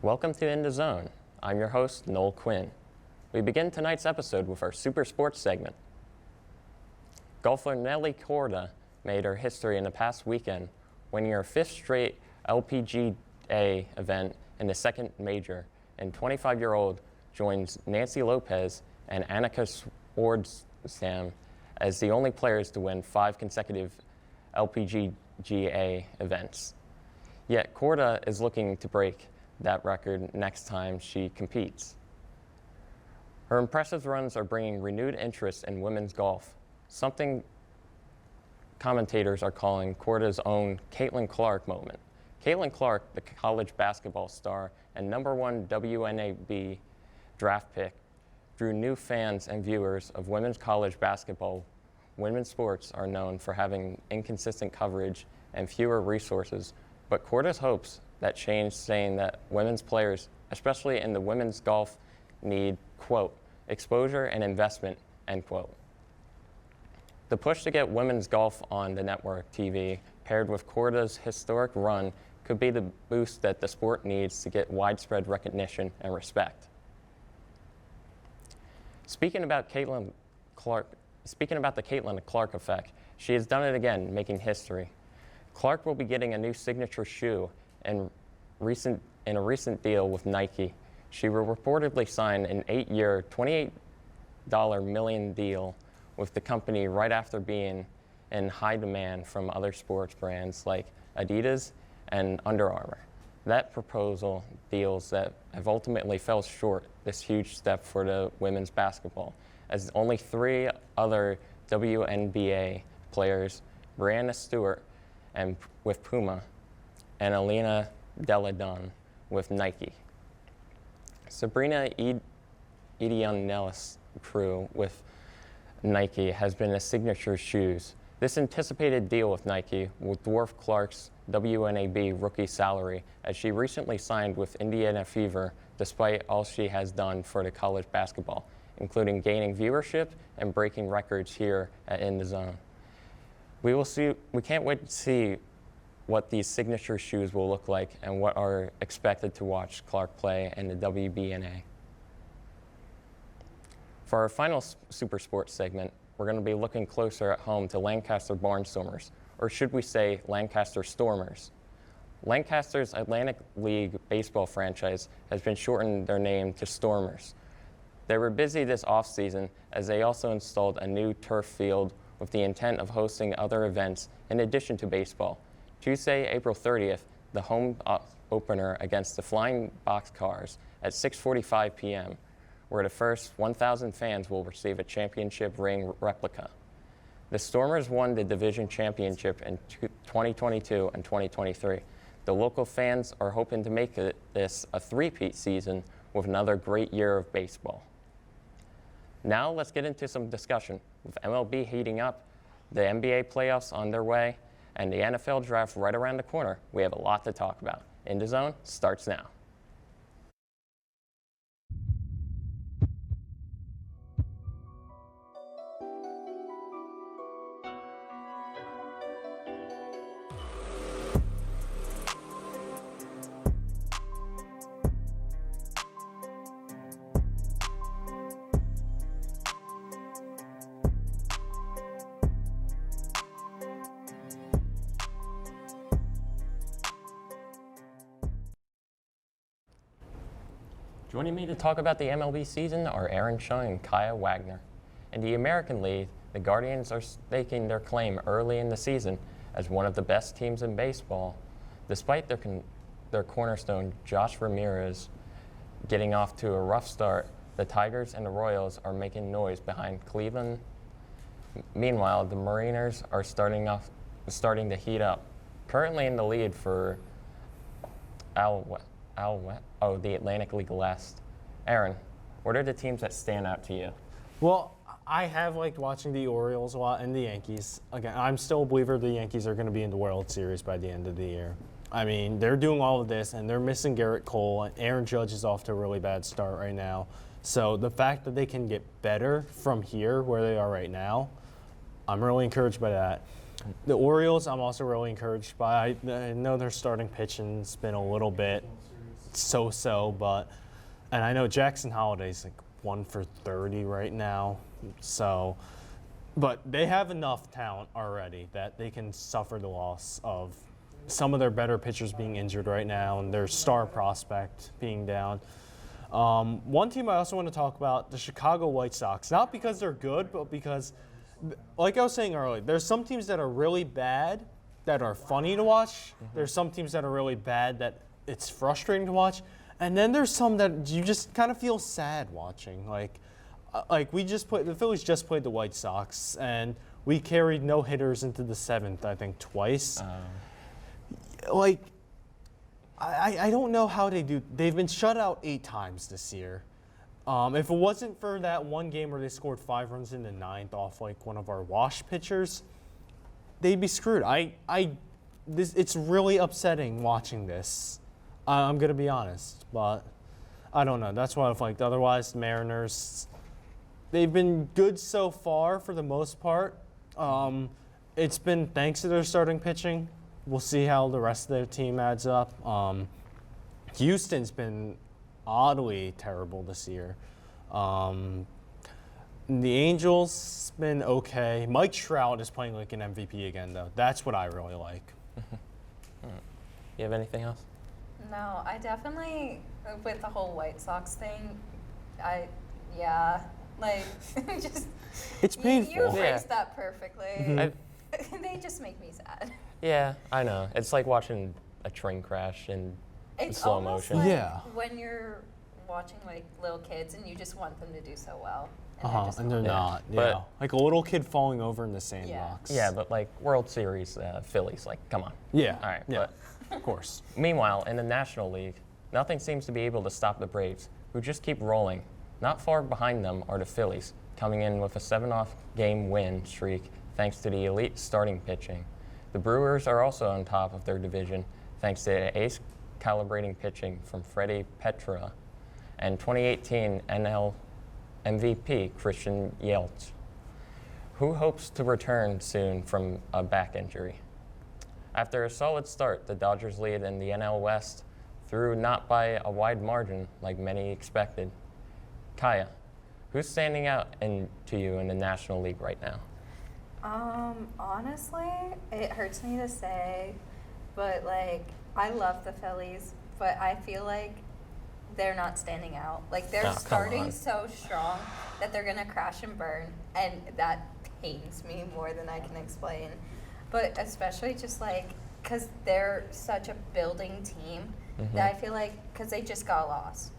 Welcome to In the Zone. I'm your host, Noel Quinn. We begin tonight's episode with our Super Sports segment. Golfer Nelly Korda made her history in the past weekend, winning her fifth straight LPGA event in the second major, and 25-year-old joins Nancy Lopez and Annika Swardstam as the only players to win 5 consecutive LPGA events. Yet Korda is looking to break that record next time she competes. Her impressive runs are bringing renewed interest in women's golf, something commentators are calling Korda's own Caitlin Clark moment. Caitlin Clark, the college basketball star and #1 WNBA draft pick, drew new fans and viewers of women's college basketball. Women's sports are known for having inconsistent coverage and fewer resources, but Korda's hopes that change, saying that women's players, especially in the women's golf, need, quote, exposure and investment, end quote. The push to get women's golf on the network TV, paired with Korda's historic run, could be the boost that the sport needs to get widespread recognition and respect. Speaking about the Caitlin Clark effect, she has done it again, making history. Clark will be getting a new signature shoe in a recent deal with Nike. She will reportedly sign an 8-year, $28 million deal with the company right after being in high demand from other sports brands like Adidas and Under Armour. That proposal deals that have ultimately fell short this huge step for the women's basketball, as only 3 other WNBA players, Brianna Stewart and with Puma, and Alina Deladon with Nike. Sabrina Edionellis' crew with Nike has been a signature shoes. This anticipated deal with Nike will dwarf Clark's WNBA rookie salary, as she recently signed with Indiana Fever despite all she has done for the college basketball, including gaining viewership and breaking records here at In the Zone. We can't wait to see what these signature shoes will look like and what are expected to watch Clark play in the WBNA. For our final Super Sports segment, we're going to be looking closer at home to Lancaster Barnstormers, or should we say Lancaster Stormers. Lancaster's Atlantic League baseball franchise has been shortened their name to Stormers. They were busy this offseason as they also installed a new turf field with the intent of hosting other events in addition to baseball. Tuesday, April 30th, the home opener against the Flying Boxcars at 6:45 p.m., where the first 1,000 fans will receive a championship ring replica. The Stormers won the division championship in 2022 and 2023. The local fans are hoping to make this a three-peat season with another great year of baseball. Now let's get into some discussion. With MLB heating up, the NBA playoffs on their way, and the NFL draft right around the corner, we have a lot to talk about. In the Zone starts now. Joining me to talk about the MLB season are Aaron Chun and Kaye Wagner. In the American League, the Guardians are staking their claim early in the season as one of the best teams in baseball, despite their cornerstone Josh Ramirez getting off to a rough start. The Tigers and the Royals are making noise behind Cleveland. Meanwhile, the Mariners are starting to heat up. Currently in the lead for the Atlantic League West. Aaron, what are the teams that stand out to you? Well, I have liked watching the Orioles a lot and the Yankees. Again, I'm still a believer the Yankees are going to be in the World Series by the end of the year. I mean, they're doing all of this, and they're missing Garrett Cole, and Aaron Judge is off to a really bad start right now. So the fact that they can get better from here, where they are right now, I'm really encouraged by that. The Orioles, I'm also really encouraged by. I know their starting pitching's been a little bit so-so, and I know Jackson Holliday's like 1 for 30 right now, so, but they have enough talent already that they can suffer the loss of some of their better pitchers being injured right now and their star prospect being down. One team I also want to talk about, the Chicago White Sox, not because they're good, but because, like I was saying earlier, there's some teams that are really bad that are funny to watch. There's some teams that are really bad that it's frustrating to watch. And then there's some that you just kind of feel sad watching. Like the Phillies just played the White Sox, and we carried no hitters into the 7th, I think, twice. I don't know how they do. They've been shut out 8 times this year. If it wasn't for that one game where they scored 5 runs in the 9th off like one of our wash pitchers, they'd be screwed. It's really upsetting watching this. I'm gonna be honest, but I don't know. That's what I've liked. Otherwise, the Mariners, they've been good so far for the most part. It's been thanks to their starting pitching. We'll see how the rest of their team adds up. Houston's been oddly terrible this year. The Angels been okay. Mike Trout is playing like an MVP again, though. That's what I really like. You have anything else? No, I definitely, with the whole White Sox thing, just. It's painful. You phrased that perfectly. They just make me sad. Yeah, I know. It's like watching a train crash in slow motion. Like when you're watching like little kids and you just want them to do so well. And they're not. But, yeah. Like a little kid falling over in the sandbox. Yeah, but like World Series Phillies, like, come on. Yeah. All right. Yeah. But Of course. meanwhile, in the National League, nothing seems to be able to stop the Braves, who just keep rolling. Not far behind them are the Phillies, coming in with a 7-game win streak thanks to the elite starting pitching. The Brewers are also on top of their division thanks to ace calibrating pitching from Freddie Petra and 2018 NL MVP Christian Yelich, who hopes to return soon from a back injury. After a solid start, the Dodgers lead in the NL West through not by a wide margin like many expected. Kaye, who's standing out to you in the National League right now? Honestly, it hurts me to say, but like, I love the Phillies, but I feel like they're not standing out. Like, they're starting so strong that they're gonna crash and burn, and that pains me more than I can explain. But especially just like, cause they're such a building team that I feel like, cause they just got lost.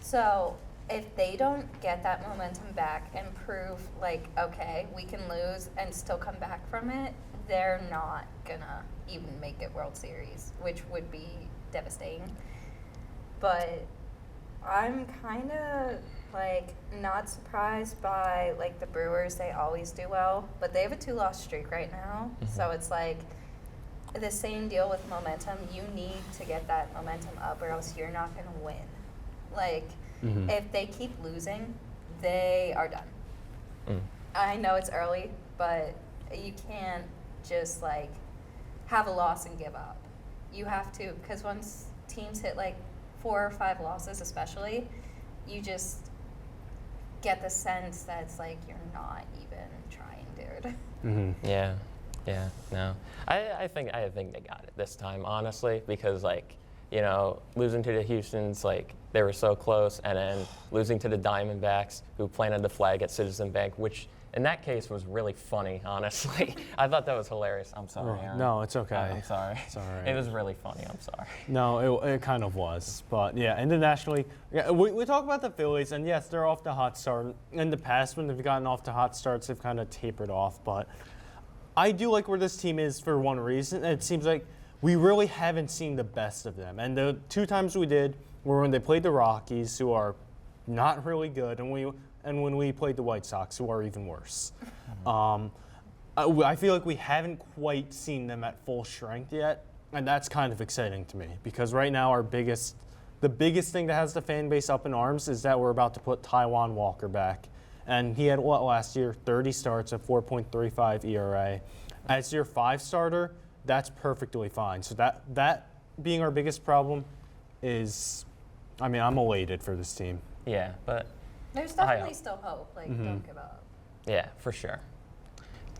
So if they don't get that momentum back and prove like, okay, we can lose and still come back from it, they're not gonna even make it World Series, which would be devastating. But I'm kind of like not surprised by like the Brewers. They always do well, but they have a 2-loss streak right now. So it's like the same deal with momentum. You need to get that momentum up or else you're not gonna win. Like, if they keep losing, they are done. I know it's early, but you can't just like have a loss and give up. You have to, because once teams hit like 4 or 5 losses especially, you just get the sense that it's like you're not even trying, dude. Yeah, no. I think they got it this time, honestly, because like, you know, losing to the Houstons, like they were so close, and then losing to the Diamondbacks, who planted the flag at Citizen Bank, which in that case was really funny, honestly. I thought that was hilarious. I'm sorry, Aaron. No, it's okay. I'm sorry. It's all right. It was really funny. I'm sorry. No, it kind of was. But yeah, in the National League, yeah, we talk about the Phillies, and yes, they're off to a hot start. In the past, when they've gotten off to hot starts, they've kind of tapered off. But I do like where this team is for one reason. It seems like we really haven't seen the best of them. And the 2 times we did were when they played the Rockies, who are not really good, and when we played the White Sox, who are even worse. I feel like we haven't quite seen them at full strength yet, and that's kind of exciting to me because right now the biggest thing that has the fan base up in arms is that we're about to put Taijuan Walker back. And he had what last year? 30 starts at 4.35 ERA. As your 5 starter, that's perfectly fine. So that being our biggest problem is I mean, I'm elated for this team. Yeah, but There's definitely still hope. Like, don't give up. yeah, for sure.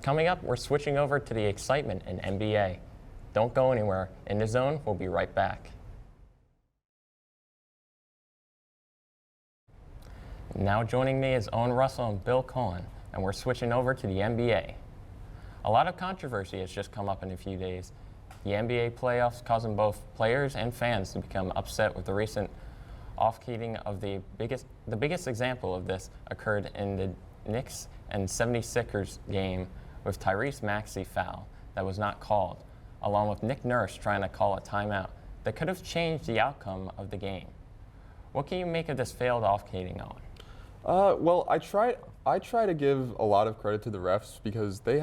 Coming up, we're switching over to the excitement in NBA. Don't go anywhere. In the zone, we'll be right back. Now joining me is Owen Russell and Bill Cullen, and we're switching over to the NBA. A lot of controversy has just come up in a few days. The NBA playoffs causing both players and fans to become upset with the recent off-keying of the biggest example of this occurred in the Knicks and 76ers game with Tyrese Maxey foul that was not called, along with Nick Nurse trying to call a timeout that could have changed the outcome of the game. What can you make of this failed off-keying, Owen? Well, I try to give a lot of credit to the refs because they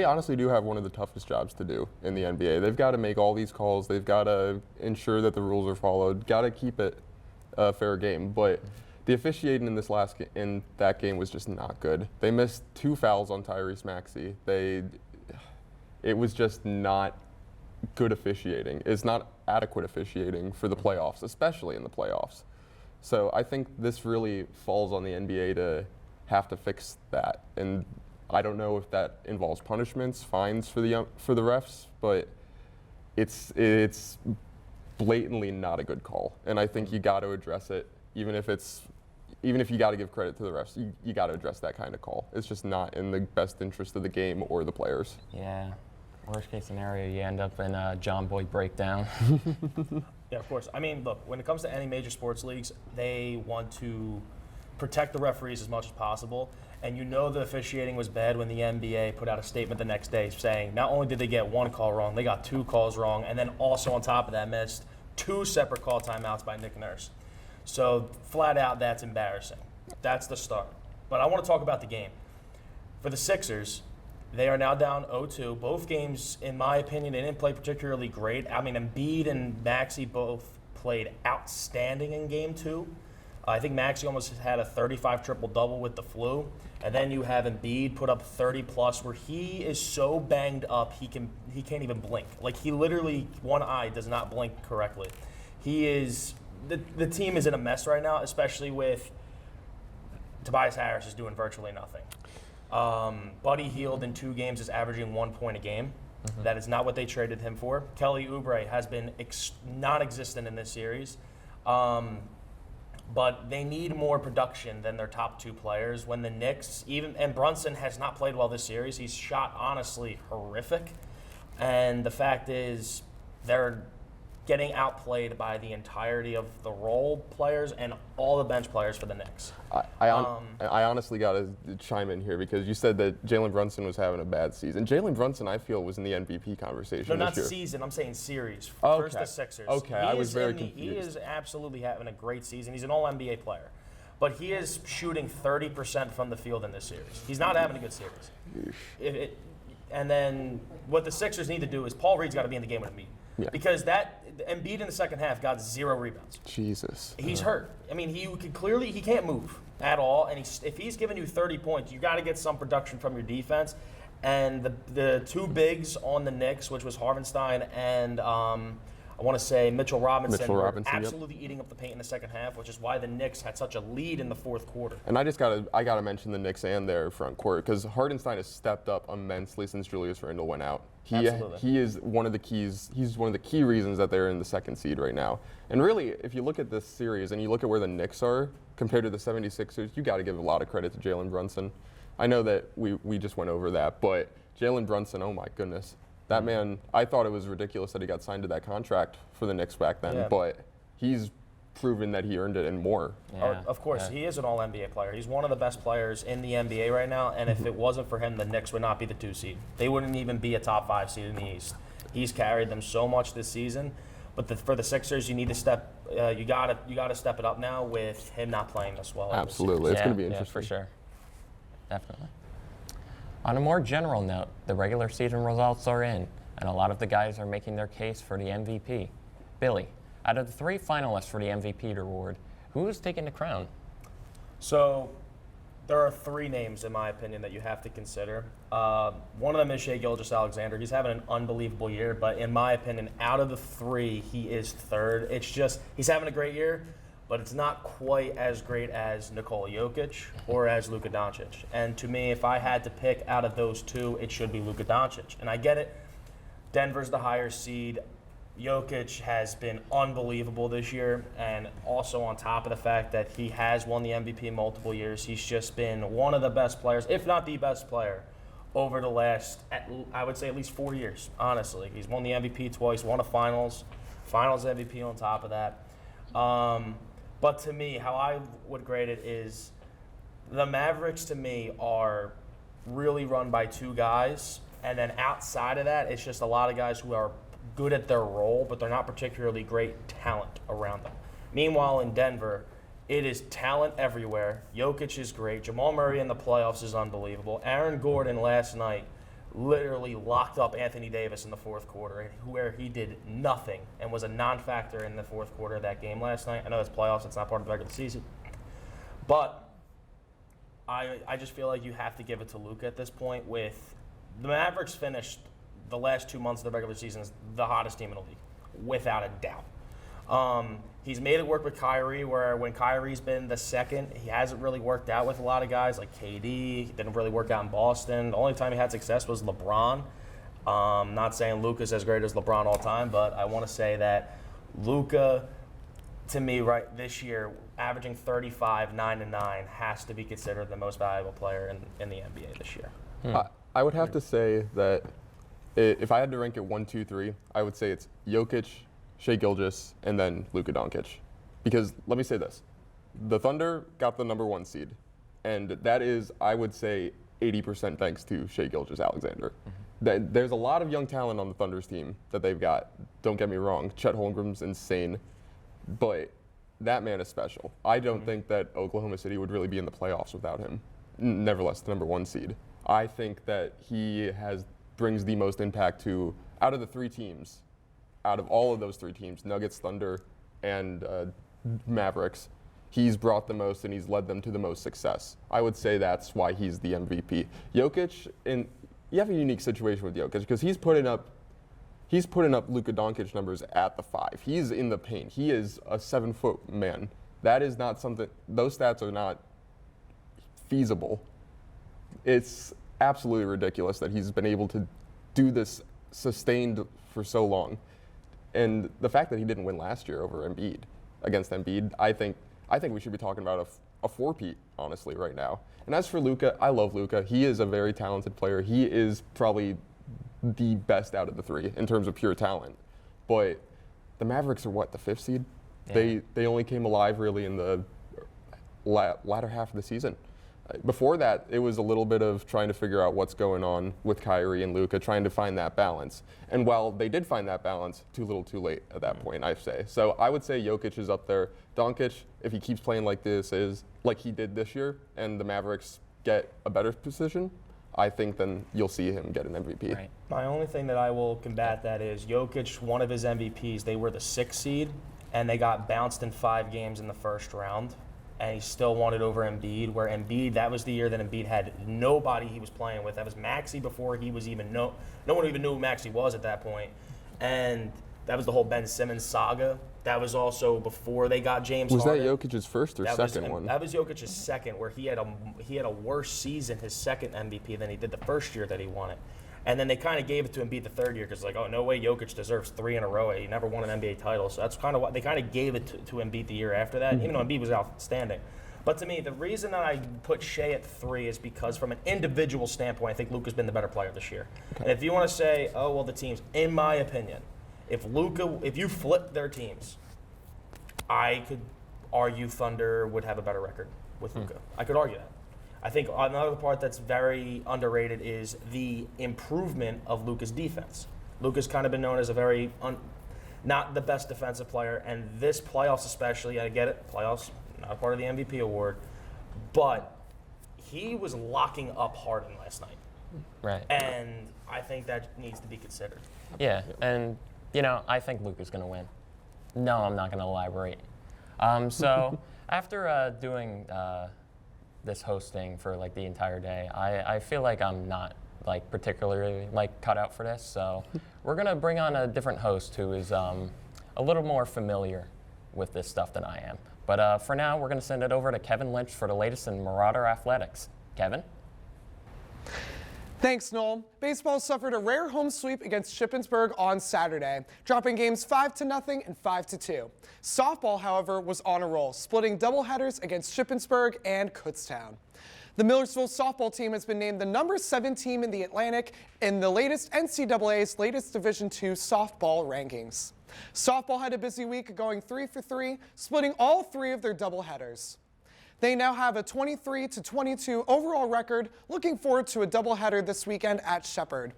honestly do have one of the toughest jobs to do in the NBA. They've got to make all these calls. They've got to ensure that the rules are followed. Got to keep it a fair game. But the officiating in in that game was just not good. They missed 2 fouls on Tyrese Maxey. It was just not good officiating. It's not adequate officiating for the playoffs, especially in the playoffs. So I think this really falls on the NBA to have to fix that. And I don't know if that involves punishments, fines for the refs, but it's blatantly not a good call. And I think you got to address it, even if you got to give credit to the refs, you got to address that kind of call. It's just not in the best interest of the game or the players. Yeah. Worst case scenario, you end up in a John Boy breakdown. Yeah, of course. I mean, look, when it comes to any major sports leagues, they want to protect the referees as much as possible. And you know the officiating was bad when the NBA put out a statement the next day saying not only did they get 1 call wrong, they got 2 calls wrong, and then also on top of that missed 2 separate call timeouts by Nick Nurse. So flat out, that's embarrassing. That's the start. But I want to talk about the game. For the Sixers, they are now down 0-2. Both games, in my opinion, they didn't play particularly great. I mean, Embiid and Maxey both played outstanding in Game 2. I think Maxey almost had a 35 triple-double with the flu. And then you have Embiid put up 30-plus, where he is so banged up he can't even blink. Like, he literally, one eye does not blink correctly. He is the team is in a mess right now, especially with Tobias Harris is doing virtually nothing. Buddy Hield in 2 games is averaging 1 point a game. Mm-hmm. That is not what they traded him for. Kelly Oubre has been non-existent in this series. But they need more production than their top 2 players. When the Knicks, and Brunson has not played well this series. He's shot honestly horrific. And the fact is they're getting outplayed by the entirety of the role players and all the bench players for the Knicks. I honestly got to chime in here because you said that Jalen Brunson was having a bad season. Jalen Brunson, I feel, was in the MVP conversation No, not this year. season. I'm saying series. Okay. First the Sixers. Okay, I was very He confused. is absolutely having a great season. He's an All-NBA player. But he is shooting 30% from the field in this series. He's not having a good series. And then what the Sixers need to do is Paul Reed's got to be in the game with Embiid. Yeah. Because that Embiid in the second half got 0 rebounds. Jesus. He's hurt. I mean, he can't move at all. And if he's giving you 30 points, you got to get some production from your defense. And the 2 bigs on the Knicks, which was Harvenstein and I want to say Mitchell Robinson, were absolutely eating up the paint in the second half, which is why the Knicks had such a lead in the fourth quarter. And I gotta mention the Knicks and their front court because Hardenstein has stepped up immensely since Julius Randle went out. Absolutely. He is one of the keys. He's one of the key reasons that they're in the 2nd seed right now. And really, if you look at this series and you look at where the Knicks are compared to the 76ers, you got to give a lot of credit to Jalen Brunson. I know that we just went over that, but Jalen Brunson, oh my goodness. That man, I thought it was ridiculous that he got signed to that contract for the Knicks back then, but he's proven that he earned it and more. Yeah. Of course, he is an All-NBA player. He's one of the best players in the NBA right now, and if it wasn't for him, the Knicks would not be the 2 seed. They wouldn't even be a top 5 seed in the East. He's carried them so much this season, but for the Sixers, you need to you gotta step it up now with him not playing this well. Absolutely, it's going to be interesting. Yeah, for sure. Definitely. On a more general note, the regular season results are in, and a lot of the guys are making their case for the MVP. Billy, out of the 3 finalists for the MVP award, who is taking the crown? So there are 3 names, in my opinion, that you have to consider. One of them is Shai Gilgeous-Alexander. He's having an unbelievable year, but in my opinion, out of the 3, he is 3rd. It's just he's having a great year, but it's not quite as great as Nikola Jokic or as Luka Doncic. And to me, if I had to pick out of those two, it should be Luka Doncic. And I get it. Denver's the higher seed. Jokic has been unbelievable this year, and also on top of the fact that he has won the MVP multiple years, he's just been one of the best players, if not the best player, over the last, I would say, at least 4 years, honestly. He's won the MVP twice, won a finals MVP on top of that. But to me, how I would grade it is the Mavericks, to me, are really run by two guys, and then outside of that, it's just a lot of guys who are good at their role, but they're not particularly great talent around them. Meanwhile, in Denver, it is talent everywhere. Jokic is great. Jamal Murray in the playoffs is unbelievable. Aaron Gordon last night literally locked up Anthony Davis in the fourth quarter, where he did nothing and was a non-factor in the fourth quarter of that game last night. I know it's playoffs. It's not part of the regular season. But I just feel like you have to give it to Luka at this point. With the Mavericks finished the last 2 months of the regular season is the hottest team in the league, without a doubt. He's made it work with Kyrie, where when Kyrie's been the second, he hasn't really worked out with a lot of guys like KD. He didn't really work out in Boston. The only time he had success was LeBron. Not saying Luka's as great as LeBron all time, but I want to say that Luka, to me, right this year, averaging 35, 9 and 9, has to be considered the most valuable player in the NBA this year. I would have to say that if I had to rank it 1, 2, 3, I would say it's Jokic, Shai Gilgeous, and then Luka Doncic. Because let me say this. The Thunder got the number 1 seed. And that is, I would say, 80% thanks to Shai Gilgeous-Alexander. There's a lot of young talent on the Thunder's team that they've got. Don't get me wrong. Chet Holmgren's insane. But that man is special. I don't think that Oklahoma City would really be in the playoffs without him. Nevertheless, the number 1 seed. I think that he brings the most impact to, out of the 3 teams, out of all of those 3 teams, Nuggets, Thunder, and Mavericks, he's brought the most and he's led them to the most success. I would say that's why he's the MVP. Jokic, you have a unique situation with Jokic because he's putting up Luka Doncic numbers at the 5. He's in the paint. He is a 7-foot man. That is not something, those stats are not feasible. It's absolutely ridiculous that he's been able to do this sustained for so long. And the fact that he didn't win last year against Embiid, I think we should be talking about a 4-peat, honestly, right now. And as for Luka, I love Luka. He is a very talented player. He is probably the best out of the 3 in terms of pure talent. But the Mavericks are what, the 5th seed? Yeah. They only came alive really in the latter half of the season. Before that, it was a little bit of trying to figure out what's going on with Kyrie and Luka, trying to find that balance. And while they did find that balance, too little too late at that point, I say. So I would say Jokic is up there. Doncic, if he keeps playing like he did this year, and the Mavericks get a better position, I think then you'll see him get an MVP. Right. My only thing that I will combat that is Jokic, one of his MVPs, they were the 6th seed, and they got bounced in 5 games in the first round. And he still won it over Embiid, where Embiid, that was the year that Embiid had nobody he was playing with. That was Maxey before he was even no one even knew who Maxey was at that point. And that was the whole Ben Simmons saga. That was also before they got James Harden. Was that Jokic's first or second one? That was Jokic's second, where he had a worse season, his second MVP, than he did the first year that he won it. And then they kind of gave it to Embiid the third year because, like, oh, no way Jokic deserves 3 in a row. He never won an NBA title. So that's kind of what they kind of gave it to Embiid the year after that, even though Embiid was outstanding. But to me, the reason that I put Shai at 3 is because from an individual standpoint, I think Luka's been the better player this year. Okay. And if you want to say, oh, well, the teams, in my opinion, if you flip their teams, I could argue Thunder would have a better record with Luka. I could argue that. I think another part that's very underrated is the improvement of Luka's defense. Luka's kind of been known as a very not the best defensive player, and this playoffs especially, I get it, playoffs, not a part of the MVP award, but he was locking up Harden last night. Right. And I think that needs to be considered. Yeah, and, I think Luka's going to win. No, I'm not going to elaborate. So after doing this hosting for like the entire day, I feel like I'm not like particularly like cut out for this. So we're gonna bring on a different host who is a little more familiar with this stuff than I am. But for now, we're going to send it over to Kevin Lynch for the latest in Marauder Athletics. Kevin? Thanks, Noel. Baseball suffered a rare home sweep against Shippensburg on Saturday, dropping games 5-0 and 5-2. Softball, however, was on a roll, splitting doubleheaders against Shippensburg and Kutztown. The Millersville softball team has been named the number 7 team in the Atlantic in the latest NCAA's latest Division II softball rankings. Softball had a busy week, going 3 for 3, splitting all 3 of their doubleheaders. They now have a 23-22 overall record, looking forward to a doubleheader this weekend at Shepherd,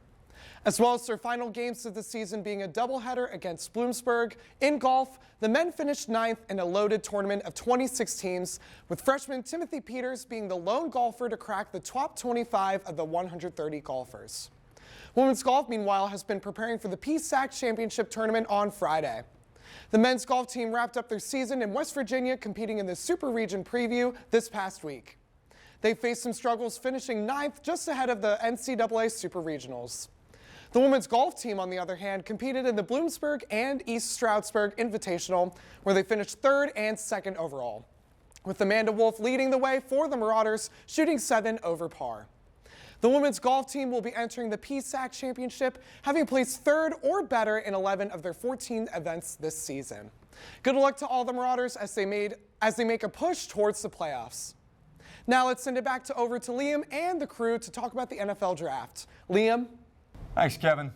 as well as their final games of the season being a doubleheader against Bloomsburg. In golf, the men finished 9th in a loaded tournament of 26 teams, with freshman Timothy Peters being the lone golfer to crack the top 25 of the 130 golfers. Women's golf, meanwhile, has been preparing for the PSAC Championship Tournament on Friday. The men's golf team wrapped up their season in West Virginia, competing in the Super Region Preview this past week. They faced some struggles, finishing 9th, just ahead of the NCAA Super Regionals. The women's golf team, on the other hand, competed in the Bloomsburg and East Stroudsburg Invitational, where they finished 3rd and 2nd overall, with Amanda Wolf leading the way for the Marauders, shooting 7 over par. The women's golf team will be entering the PSAC Championship, having placed 3rd or better in 11 of their 14 events this season. Good luck to all the Marauders as they make a push towards the playoffs. Now let's send it back over to Liam and the crew to talk about the NFL Draft. Liam? Thanks, Kevin.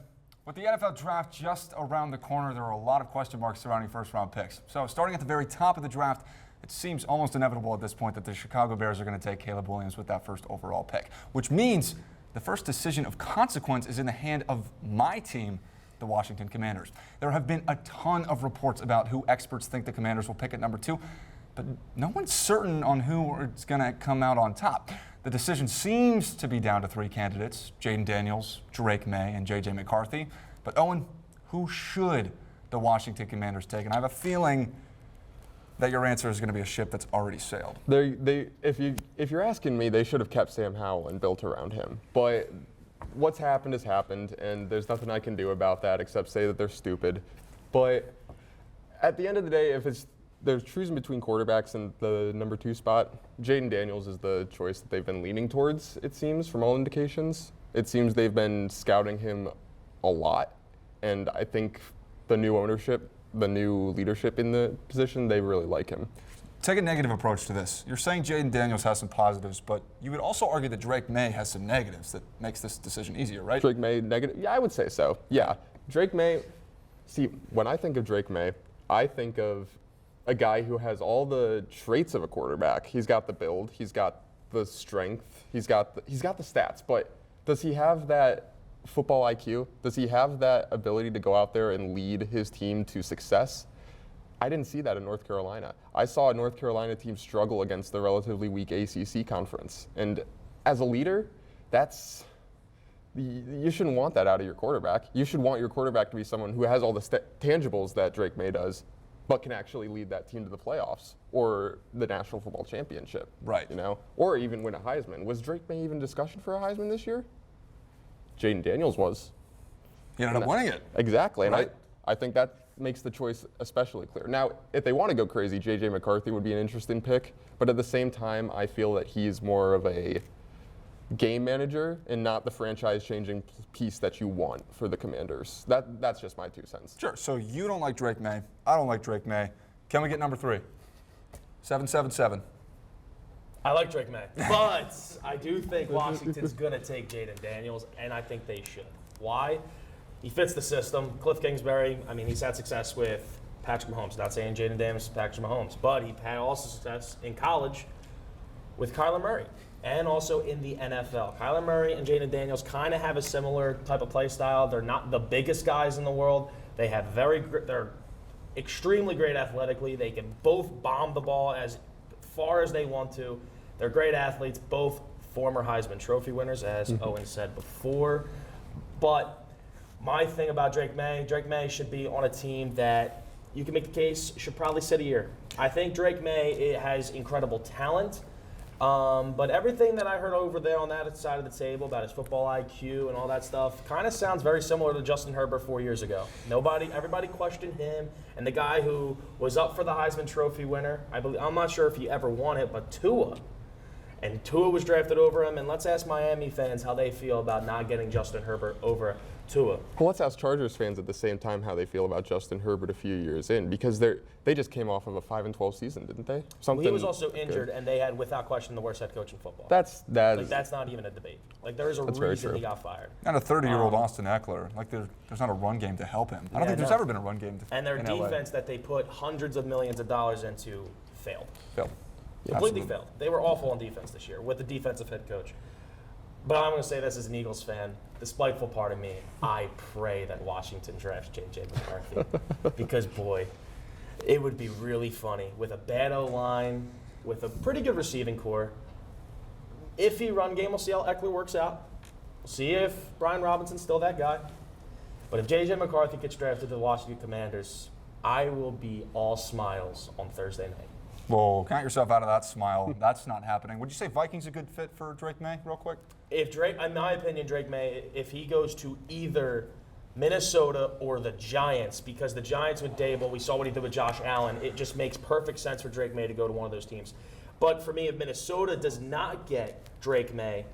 With the NFL Draft just around the corner, there are a lot of question marks surrounding first-round picks. So starting at the very top of the draft, it seems almost inevitable at this point that the Chicago Bears are going to take Caleb Williams with that first overall pick, which means the first decision of consequence is in the hand of my team, the Washington Commanders. There have been a ton of reports about who experts think the Commanders will pick at number 2, but no one's certain on who is going to come out on top. The decision seems to be down to 3 candidates: Jaden Daniels, Drake May, and J.J. McCarthy. But Owen, who should the Washington Commanders take? And I have a feeling that your answer is going to be a ship that's already sailed. If you're asking me, they should have kept Sam Howell and built around him. But what's happened has happened, and there's nothing I can do about that except say that they're stupid. But at the end of the day, if they're choosing between quarterbacks and the number 2 spot, Jaden Daniels is the choice that they've been leaning towards, it seems, from all indications. It seems they've been scouting him a lot, and I think the new ownership, the new leadership in the position, they really like him. Take a negative approach to this. You're saying Jaden Daniels has some positives, but you would also argue that Drake May has some negatives that makes this decision easier, right? Drake May, negative? Yeah, I would say so. Yeah. Drake May, see, when I think of Drake May, I think of a guy who has all the traits of a quarterback. He's got the build, he's got the strength, he's got the stats, but does he have that football IQ? Does he have that ability to go out there and lead his team to success? I didn't see that in North Carolina. I saw a North Carolina team struggle against the relatively weak ACC conference. And as a leader, you shouldn't want that out of your quarterback. You should want your quarterback to be someone who has all the tangibles that Drake May does, but can actually lead that team to the playoffs or the National Football Championship. Right. You know, or even win a Heisman. Was Drake May even discussion for a Heisman this year? Jaden Daniels was. He ended up winning it. Exactly. And Right. I think that makes the choice especially clear. Now, if they want to go crazy, J.J. McCarthy would be an interesting pick, but at the same time, I feel that he's more of a game manager and not the franchise-changing piece that you want for the Commanders. That's just my 2 cents. Sure. So you don't like Drake May. I don't like Drake May. Can we get number 3? 777. I like Drake May, but I do think Washington's going to take Jaden Daniels, and I think they should. Why? He fits the system. Cliff Kingsbury, I mean, he's had success with Patrick Mahomes. Not saying Jaden Daniels is Patrick Mahomes, but he had also success in college with Kyler Murray and also in the NFL. Kyler Murray and Jaden Daniels kind of have a similar type of play style. They're not the biggest guys in the world. They have they're extremely great athletically. They can both bomb the ball as far as they want to. They're great athletes, both former Heisman Trophy winners, as Owen said before. But my thing about Drake May should be on a team that you can make the case should probably sit a year. I think Drake May has incredible talent. But everything that I heard over there on that side of the table about his football IQ and all that stuff kind of sounds very similar to Justin Herbert 4 years ago. Everybody questioned him, and the guy who was up for the Heisman Trophy winner, I'm not sure if he ever won it, but Tua. And Tua was drafted over him, and let's ask Miami fans how they feel about not getting Justin Herbert over Tua. Well, let's ask Chargers fans at the same time how they feel about Justin Herbert a few years in, because they just came off of a 5-12 season, didn't they? Well, he was also injured, and they had, without question, the worst head coach in football. That's not even a debate. Like, there is a reason he got fired. And a 30-year-old Austin Eckler. Like, there's not a run game to help him. I don't think there's ever been a run game to And their in LA. defense that they put hundreds of millions of dollars into failed. Absolutely. Failed. They were awful on defense this year with the defensive head coach. But I'm going to say this as an Eagles fan, the spiteful part of me, I pray that Washington drafts J.J. McCarthy. Because, boy, it would be really funny with a bad O-line, with a pretty good receiving core. Iffy run game, we'll see how Eckler works out. We'll see if Brian Robinson's still that guy. But if J.J. McCarthy gets drafted to the Washington Commanders, I will be all smiles on Thursday night. Well, count yourself out of that smile. That's not happening. Would you say Vikings a good fit for Drake May, real quick? If Drake, in my opinion, Drake May, if he goes to either Minnesota or the Giants, because the Giants with Dable, we saw what he did with Josh Allen, it just makes perfect sense for Drake May to go to one of those teams. But for me, if Minnesota does not get Drake May,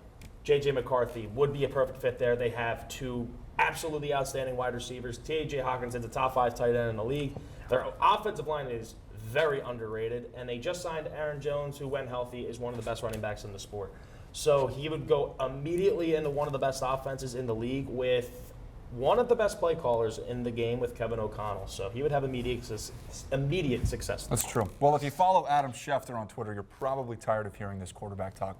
J.J. McCarthy would be a perfect fit there. They have two absolutely outstanding wide receivers. T.J. Hawkinson's a top 5 tight end in the league. Their offensive line is very underrated, and they just signed Aaron Jones, who, when healthy, is one of the best running backs in the sport. So he would go immediately into one of the best offenses in the league with one of the best play callers in the game with Kevin O'Connell. So he would have immediate success. That's true. Well, if you follow Adam Schefter on Twitter, you're probably tired of hearing this quarterback talk.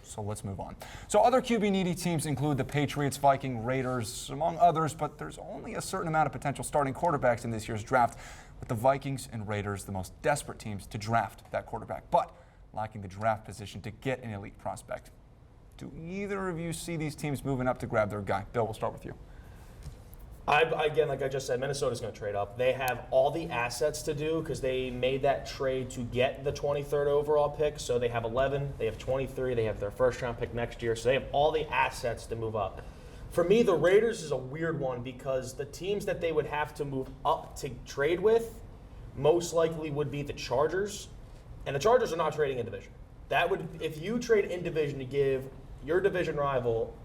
So let's move on. So other QB-needy teams include the Patriots, Vikings, Raiders, among others, but there's only a certain amount of potential starting quarterbacks in this year's draft, with the Vikings and Raiders the most desperate teams to draft that quarterback, but lacking the draft position to get an elite prospect. Do either of you see these teams moving up to grab their guy? Bill, we'll start with you. Again, like I just said, Minnesota's going to trade up. They have all the assets to do because they made that trade to get the 23rd overall pick. So they have 11, they have 23, they have their first-round pick next year. So they have all the assets to move up. For me, the Raiders is a weird one because the teams that they would have to move up to trade with most likely would be the Chargers. And the Chargers are not trading in division. That would, if you trade in division to give your division rival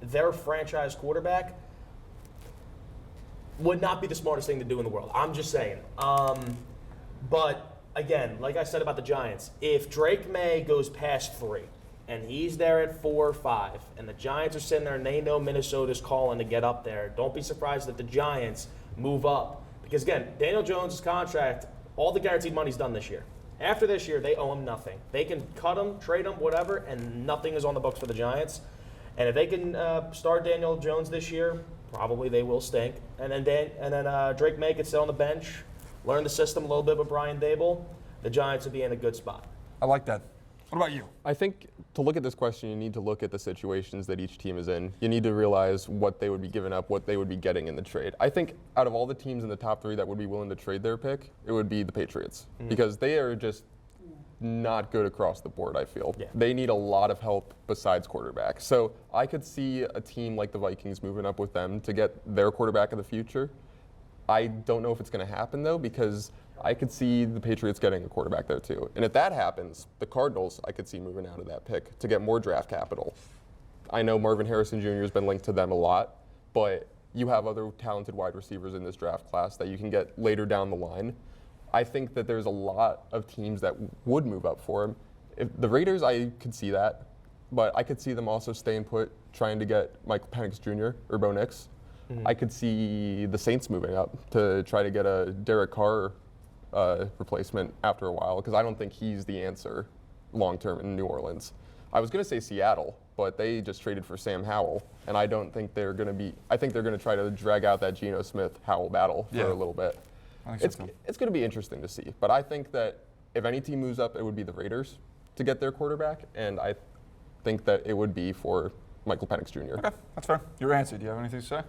their franchise quarterback, would not be the smartest thing to do in the world. I'm just saying. But again, like I said about the Giants, if Drake May goes past 3 and he's there at 4 or 5 and the Giants are sitting there and they know Minnesota's calling to get up there, don't be surprised if the Giants move up. Because again, Daniel Jones' contract, all the guaranteed money's done this year. After this year, they owe him nothing. They can cut him, trade him, whatever, and nothing is on the books for the Giants. And if they can start Daniel Jones this year, probably they will stink. And then Drake May could sit on the bench, learn the system a little bit with Brian Dable. The Giants would be in a good spot. I like that. What about you? I think to look at this question, you need to look at the situations that each team is in. You need to realize what they would be giving up, what they would be getting in the trade. I think out of all the teams in the top 3 that would be willing to trade their pick, it would be the Patriots. Because they are just not good across the board, I feel. Yeah. They need a lot of help besides quarterback. So I could see a team like the Vikings moving up with them to get their quarterback of the future. I don't know if it's going to happen, though, because I could see the Patriots getting a quarterback there, too. And if that happens, the Cardinals, I could see moving out of that pick to get more draft capital. I know Marvin Harrison Jr. has been linked to them a lot, but you have other talented wide receivers in this draft class that you can get later down the line. I think that there's a lot of teams that would move up for him. If the Raiders, I could see that, but I could see them also staying put, trying to get Michael Penix Jr. or Bo Nix. I could see the Saints moving up to try to get a Derek Carr replacement after a while, because I don't think he's the answer long-term in New Orleans. I was going to say Seattle, but they just traded for Sam Howell, and I don't think they're going to be – I think they're going to try to drag out that Geno Smith-Howell battle for a little bit. I think so. It's going to be interesting to see, but I think that if any team moves up, it would be the Raiders to get their quarterback, and I think that it would be for Michael Penix Jr. Okay, that's fair. Your answer. Do you have anything to say?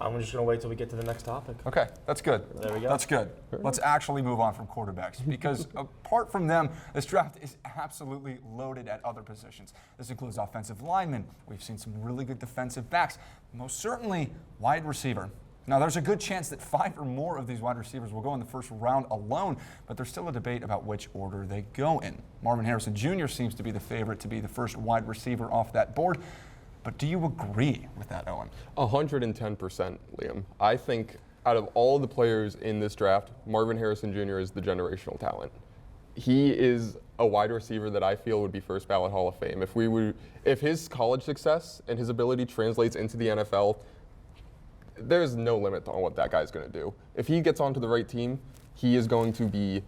I'm just going to wait till we get to the next topic. Okay, that's good. There we go. That's good. Let's actually move on from quarterbacks because apart from them, this draft is absolutely loaded at other positions. This includes offensive linemen. We've seen some really good defensive backs. Most certainly, wide receiver. Now, there's a good chance that 5 or more of these wide receivers will go in the first round alone, but there's still a debate about which order they go in. Marvin Harrison Jr. seems to be the favorite to be the first wide receiver off that board. But do you agree with that, Owen? 110%, Liam. I think out of all the players in this draft, Marvin Harrison Jr. is the generational talent. He is a wide receiver that I feel would be first ballot Hall of Fame. If his college success and his ability translates into the NFL, there's no limit on what that guy's going to do. If he gets onto the right team, he is going to be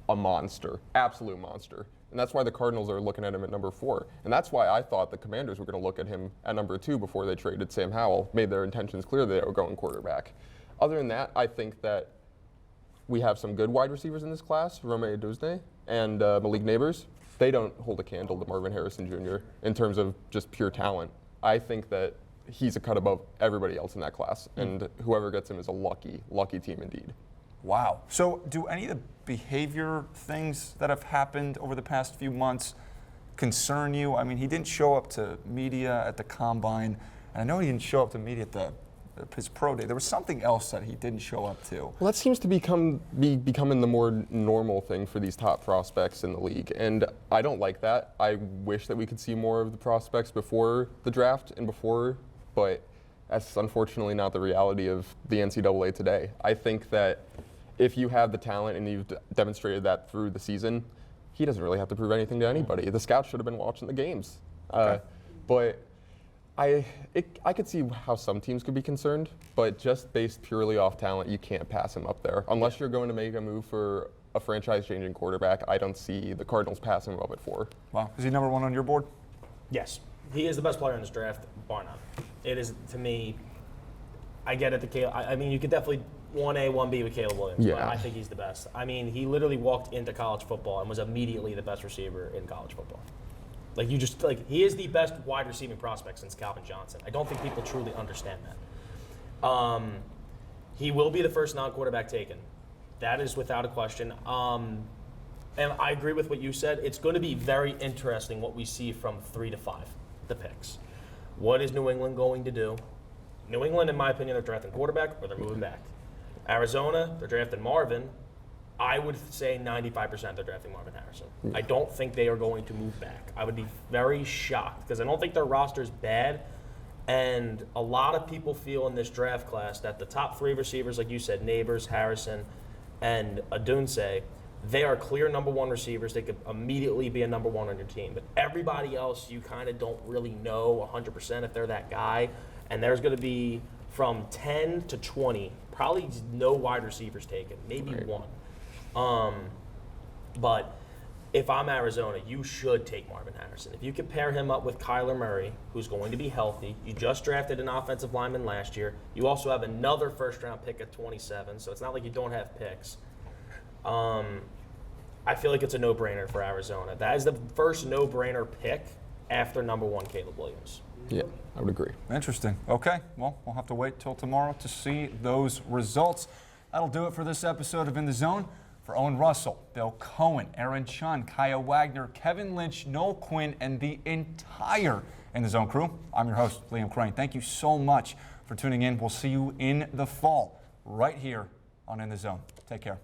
a monster, absolute monster. And that's why the Cardinals are looking at him at number 4. And that's why I thought the Commanders were going to look at him at number 2 before they traded Sam Howell, made their intentions clear that they were going quarterback. Other than that, I think that we have some good wide receivers in this class, Rome Odunze and Malik Neighbors. They don't hold a candle to Marvin Harrison Jr. in terms of just pure talent. I think that he's a cut above everybody else in that class, and whoever gets him is a lucky, lucky team indeed. Wow. So do any of the behavior things that have happened over the past few months concern you? I mean, he didn't show up to media at the Combine, and I know he didn't show up to media at his pro day. There was something else that he didn't show up to. Well, that seems to be becoming the more normal thing for these top prospects in the league, and I don't like that. I wish that we could see more of the prospects before the draft and before, but that's unfortunately not the reality of the NCAA today. I think that if you have the talent and you've demonstrated that through the season, he doesn't really have to prove anything to anybody. The scouts should have been watching the games. Okay. But I could see how some teams could be concerned, but just based purely off talent, you can't pass him up there. Unless you're going to make a move for a franchise-changing quarterback, I don't see the Cardinals passing him up at 4. Wow. Is he number 1 on your board? Yes. He is the best player in this draft, bar none. It is, to me, I get it. I mean, you could definitely 1A, 1B with Caleb Williams, but I think he's the best. I mean, he literally walked into college football and was immediately the best receiver in college football. He is the best wide receiving prospect since Calvin Johnson. I don't think people truly understand that. He will be the first non-quarterback taken. That is without a question. And I agree with what you said. It's going to be very interesting what we see from 3 to 5, the picks. What is New England going to do? New England, in my opinion, they're drafting quarterback or they're moving back. Arizona, they're drafting Marvin. I would say 95% they're drafting Marvin Harrison. I don't think they are going to move back. I would be very shocked because I don't think their roster is bad. And a lot of people feel in this draft class that the top 3 receivers, like you said, Neighbors, Harrison, and Odunze, they are clear number 1 receivers. They could immediately be a number 1 on your team. But everybody else, you kind of don't really know 100% if they're that guy. And there's going to be from 10 to 20, probably no wide receivers taken, maybe 1. But if I'm Arizona, you should take Marvin Harrison. If you can pair him up with Kyler Murray, who's going to be healthy, you just drafted an offensive lineman last year. You also have another first-round pick at 27, so it's not like you don't have picks. I feel like it's a no-brainer for Arizona. That is the first no-brainer pick after number 1, Caleb Williams. Yeah, I would agree. Interesting. Okay, well, we'll have to wait till tomorrow to see those results. That'll do it for this episode of In the Zone. For Owen Russell, Bill Cohen, Aaron Chun, Kaye Wagner, Kevin Lynch, Noel Quinn, and the entire In the Zone crew, I'm your host, Liam Crane. Thank you so much for tuning in. We'll see you in the fall right here on In the Zone. Take care.